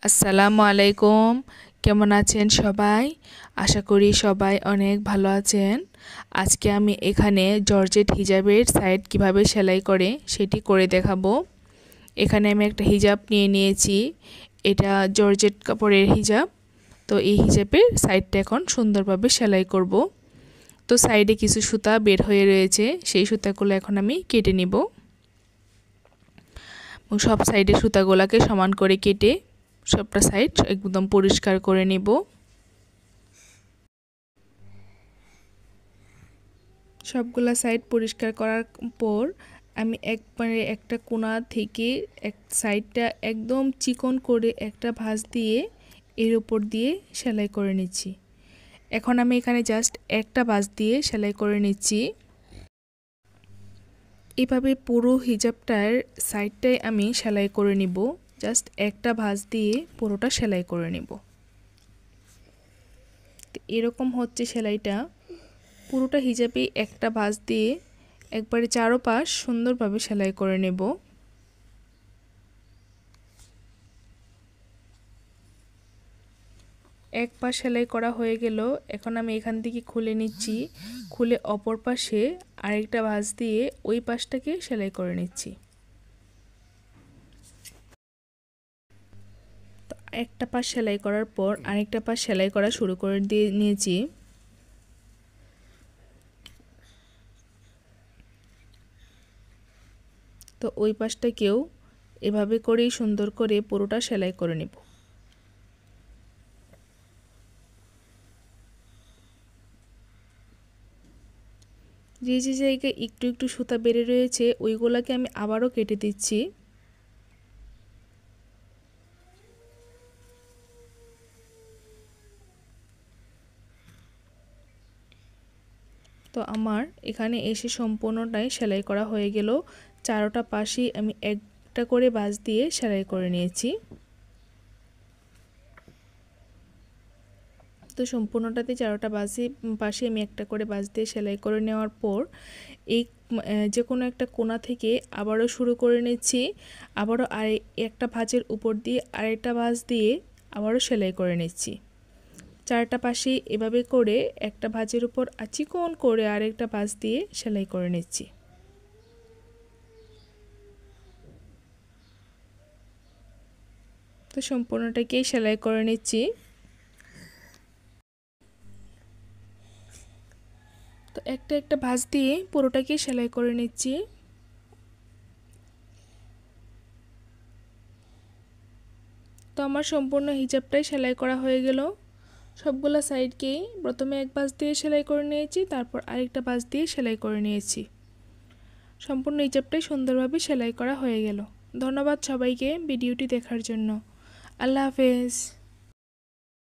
আসসালামু আলাইকুম। কেমন আছেন সবাই? আশা করি সবাই অনেক ভালো আছেন। আজকে আমি এখানে জর্জেট হিজাবের সাইড কিভাবে সেলাই করে সেটি করে দেখাবো। এখানে আমি একটা হিজাব নিয়ে নিয়েছি। এটা জর্জেট কাপড়ের হিজাব। তো এই হিজাবের সাইডটা এখন সুন্দরভাবে সেলাই করব। তো সাইডে কিছু সুতা বের হয়ে রয়েছে, সেই সুতাগুলো এখন আমি কেটে নিব। সব সাইডে সুতাগুলোকে সমান করে কেটে সবটা সাইড একদম পরিষ্কার করে নেব। সবগুলা সাইড পরিষ্কার করার পর আমি একবারে একটা কোণা থেকে এক সাইডটা একদম চিকন করে একটা ভাঁজ দিয়ে এর উপর দিয়ে সেলাই করে নিচ্ছি। এখন আমি এখানে জাস্ট একটা ভাঁজ দিয়ে সেলাই করে নিচ্ছি। এভাবে পুরো হিজাবটার সাইডটাই আমি সেলাই করে নিব। জাস্ট একটা ভাঁজ দিয়ে পুরোটা সেলাই করে নিব। এরকম হচ্ছে সেলাইটা। পুরোটা হিজাবে একটা ভাঁজ দিয়ে একবারে চারোপাশ সুন্দরভাবে সেলাই করে নেব। এক পাশ সেলাই করা হয়ে গেল। এখন আমি এখান থেকে খুলে নিচ্ছি। খুলে অপর পাশে আরেকটা ভাঁজ দিয়ে ওই পাশটাকে সেলাই করে নিচ্ছি। তো একটা পাশ সেলাই করার পর আরেকটা পাশ সেলাই করা শুরু করে দিয়ে নিয়েছি। তো ওই পাশটাকেও এভাবে করেই সুন্দর করে পুরোটা সেলাই করে নেব। যে যে জায়গায় একটু একটু সুতা বেড়ে রয়েছে ওইগুলোকে আমি আবারও কেটে দিচ্ছি। তো আমার এখানে এসে সম্পূর্ণটাই সেলাই করা হয়ে গেল। চারোটা পাশেই আমি একটা করে ভাঁজ দিয়ে সেলাই করে নিয়েছি। তো সম্পূর্ণটাতে চারোটা পাশে আমি একটা করে ভাঁজ দিয়ে সেলাই করে নেওয়ার পর এই যে কোনো একটা কোণা থেকে আবারও শুরু করে নিচ্ছি। আবারও একটা ভাঁজের উপর দিয়ে আরেকটা ভাঁজ দিয়ে আবারও সেলাই করে নিচ্ছি। চারটা পাশে এভাবে করে একটা ভাঁজের উপর চিকন করে আরেকটা ভাঁজ দিয়ে সেলাই করে নিচ্ছি। তো সম্পূর্ণটাকেই সেলাই করে নিচ্ছি। তো একটা একটা ভাঁজ দিয়ে পুরোটাকেই সেলাই করে নিচ্ছি। তো আমার সম্পূর্ণ হিজাবটাই সেলাই করা হয়ে গেল। সবগুলা সাইডকেই প্রথমে এক ভাঁজ দিয়ে সেলাই করে নিয়েছি, তারপর আরেকটা ভাঁজ দিয়ে সেলাই করে নিয়েছি। সম্পূর্ণ হিজাবটাই সুন্দরভাবে সেলাই করা হয়ে গেল। ধন্যবাদ সবাইকে ভিডিওটি দেখার জন্য। আল্লাহ হাফেজ।